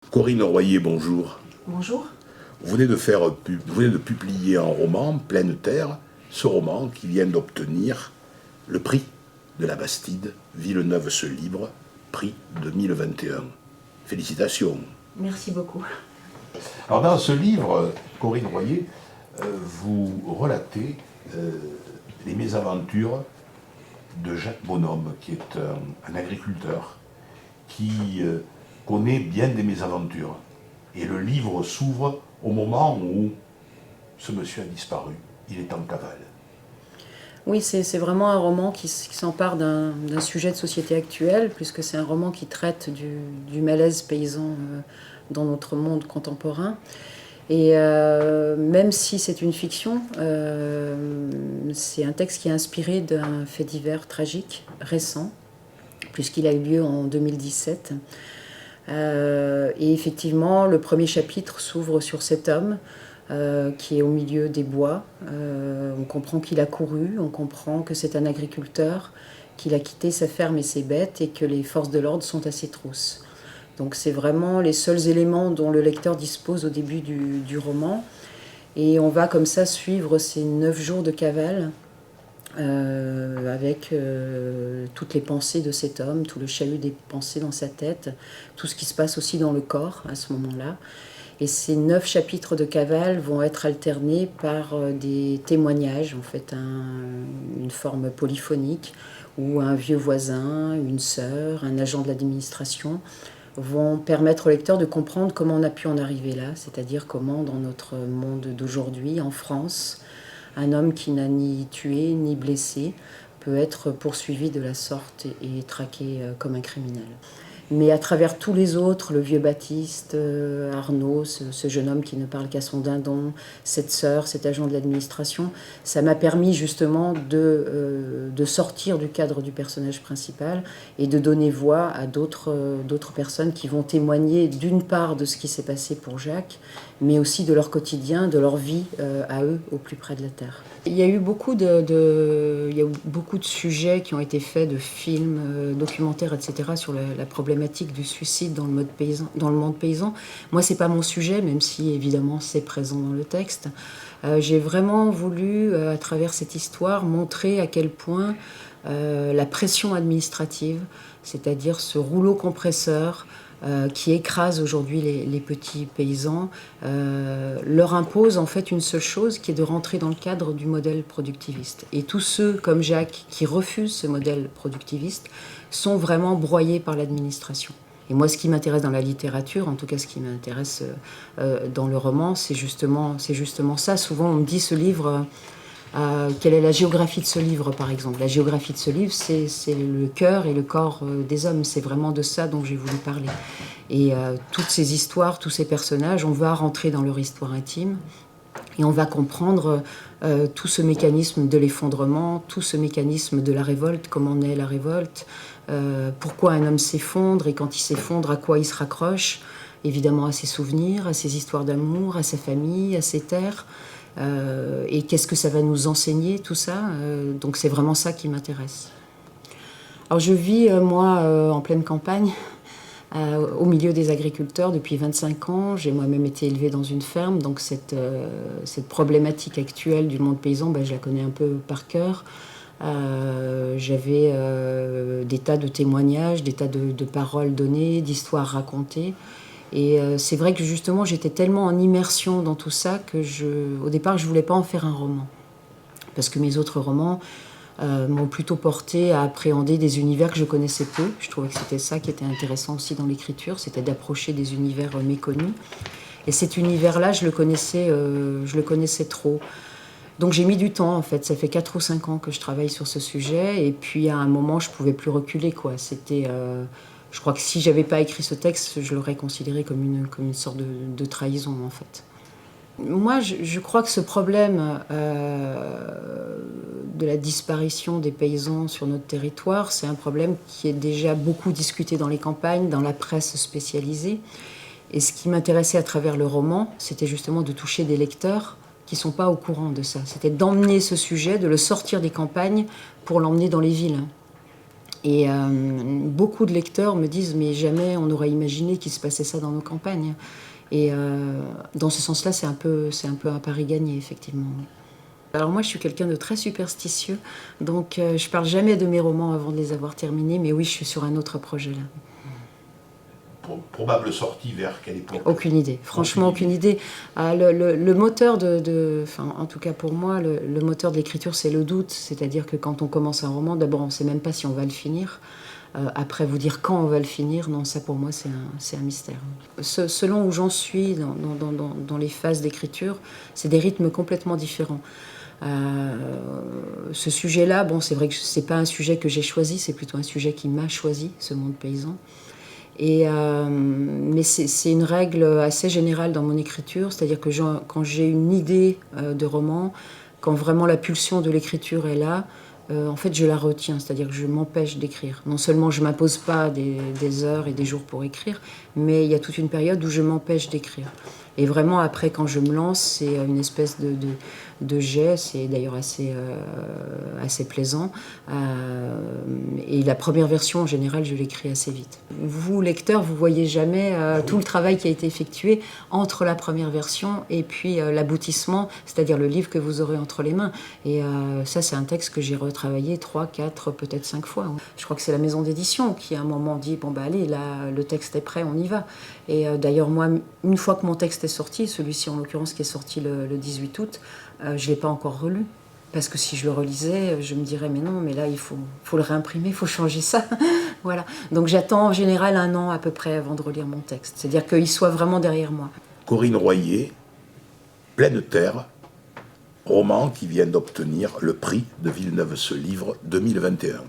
Corinne Royer, bonjour. Bonjour. Vous venez de publier un roman, Pleine Terre, ce roman qui vient d'obtenir le prix de la Bastide, Villeneuve se libre, prix 2021. Félicitations. Merci beaucoup. Alors dans ce livre, Corinne Royer, vous relatez les mésaventures de Jacques Bonhomme, qui est un agriculteur qui connaît bien des mésaventures. Et le livre s'ouvre au moment où ce monsieur a disparu. Il est en cavale. Oui, c'est vraiment un roman qui s'empare d'un sujet de société actuelle, puisque c'est un roman qui traite du malaise paysan dans notre monde contemporain. Et même si c'est une fiction, c'est un texte qui est inspiré d'un fait divers tragique, récent, puisqu'il a eu lieu en 2017. Et effectivement, le premier chapitre s'ouvre sur cet homme qui est au milieu des bois. On comprend qu'il a couru, on comprend que c'est un agriculteur, qu'il a quitté sa ferme et ses bêtes et que les forces de l'ordre sont à ses trousses. Donc c'est vraiment les seuls éléments dont le lecteur dispose au début du roman. Et on va comme ça suivre ces 9 jours de cavale avec toutes les pensées de cet homme, tout le chahut des pensées dans sa tête, tout ce qui se passe aussi dans le corps à ce moment-là. Et ces 9 chapitres de cavale vont être alternés par des témoignages, en fait, une forme polyphonique, où un vieux voisin, une sœur, un agent de l'administration vont permettre au lecteur de comprendre comment on a pu en arriver là, c'est-à-dire comment dans notre monde d'aujourd'hui, en France, un homme qui n'a ni tué ni blessé peut être poursuivi de la sorte et traqué comme un criminel. Mais à travers tous les autres, le vieux Baptiste, Arnaud, ce jeune homme qui ne parle qu'à son dindon, cette sœur, cet agent de l'administration, ça m'a permis justement de sortir du cadre du personnage principal et de donner voix à d'autres personnes qui vont témoigner d'une part de ce qui s'est passé pour Jacques, mais aussi de leur quotidien, de leur vie à eux, au plus près de la terre. Il y a eu beaucoup de sujets qui ont été faits, de films, documentaires, etc., sur la problématique du suicide dans le monde paysan. Moi, c'est pas mon sujet, même si évidemment c'est présent dans le texte. J'ai vraiment voulu, à travers cette histoire, montrer à quel point la pression administrative, c'est-à-dire ce rouleau compresseur, qui écrase aujourd'hui les petits paysans, leur impose en fait une seule chose, qui est de rentrer dans le cadre du modèle productiviste. Et tous ceux comme Jacques qui refusent ce modèle productiviste sont vraiment broyés par l'administration. Et moi, ce qui m'intéresse dans la littérature, en tout cas ce qui m'intéresse dans le roman, c'est justement ça. Souvent on me dit ce livre... quelle est la géographie de ce livre, par exemple? La géographie de ce livre, c'est le cœur et le corps des hommes. C'est vraiment de ça dont j'ai voulu parler. Et toutes ces histoires, tous ces personnages, on va rentrer dans leur histoire intime et on va comprendre tout ce mécanisme de l'effondrement, tout ce mécanisme de la révolte, comment naît la révolte, pourquoi un homme s'effondre et quand il s'effondre, à quoi il se raccroche, évidemment à ses souvenirs, à ses histoires d'amour, à sa famille, à ses terres. Et qu'est-ce que ça va nous enseigner, tout ça. Donc c'est vraiment ça qui m'intéresse. Alors je vis, moi, en pleine campagne, au milieu des agriculteurs depuis 25 ans. J'ai moi-même été élevée dans une ferme, donc cette problématique actuelle du monde paysan, je la connais un peu par cœur. J'avais des tas de témoignages, des tas de paroles données, d'histoires racontées. Et c'est vrai que justement j'étais tellement en immersion dans tout ça que au départ je voulais pas en faire un roman. Parce que mes autres romans m'ont plutôt porté à appréhender des univers que je connaissais peu. Je trouvais que c'était ça qui était intéressant aussi dans l'écriture, c'était d'approcher des univers méconnus. Et cet univers-là, je le connaissais trop. Donc j'ai mis du temps en fait, ça fait 4 ou 5 ans que je travaille sur ce sujet. Et puis à un moment je pouvais plus reculer quoi. Je crois que si j'avais pas écrit ce texte, je l'aurais considéré comme une sorte de trahison en fait. Moi, je crois que ce problème de la disparition des paysans sur notre territoire, c'est un problème qui est déjà beaucoup discuté dans les campagnes, dans la presse spécialisée. Et ce qui m'intéressait à travers le roman, c'était justement de toucher des lecteurs qui ne sont pas au courant de ça. C'était d'emmener ce sujet, de le sortir des campagnes pour l'emmener dans les villes. Et beaucoup de lecteurs me disent mais jamais on n'aurait imaginé qu'il se passait ça dans nos campagnes. Et dans ce sens-là, c'est un peu un pari gagné, effectivement. Alors moi, je suis quelqu'un de très superstitieux, donc je parle jamais de mes romans avant de les avoir terminés, mais oui, je suis sur un autre projet là. Probable sortie vers quelle époque? Aucune idée, franchement aucune idée. Le moteur enfin, en tout cas pour moi, le moteur de l'écriture, c'est le doute. C'est-à-dire que quand on commence un roman, d'abord on ne sait même pas si on va le finir. Après, vous dire quand on va le finir, non, ça pour moi c'est un mystère. Selon où j'en suis dans les phases d'écriture, c'est des rythmes complètement différents. Ce sujet-là, bon, c'est vrai que c'est pas un sujet que j'ai choisi, c'est plutôt un sujet qui m'a choisi, ce monde paysan. Mais c'est une règle assez générale dans mon écriture, c'est-à-dire que quand j'ai une idée de roman, quand vraiment la pulsion de l'écriture est là, en fait je la retiens, c'est-à-dire que je m'empêche d'écrire. Non seulement je ne m'impose pas des heures et des jours pour écrire, mais il y a toute une période où je m'empêche d'écrire. Et vraiment après quand je me lance, c'est une espèce de jet, c'est d'ailleurs assez plaisant. Et la première version, en général, je l'écris assez vite. Vous, lecteur, vous voyez jamais tout le travail qui a été effectué entre la première version et puis l'aboutissement, c'est-à-dire le livre que vous aurez entre les mains. Et ça, c'est un texte que j'ai retravaillé 3, 4, peut-être 5 fois. Je crois que c'est la maison d'édition qui, à un moment, dit « Bon, bah allez, là, le texte est prêt, on y va ». Et d'ailleurs, moi, une fois que mon texte est sorti, celui-ci en l'occurrence qui est sorti le 18 août, je ne l'ai pas encore relu. Parce que si je le relisais, je me dirais mais non, mais là il faut le réimprimer, il faut changer ça. Voilà. Donc j'attends en général 1 an à peu près avant de relire mon texte. C'est-à-dire qu'il soit vraiment derrière moi. Corinne Royer, Pleine Terre, roman qui vient d'obtenir le prix de Villeneuve-ce-Livre 2021.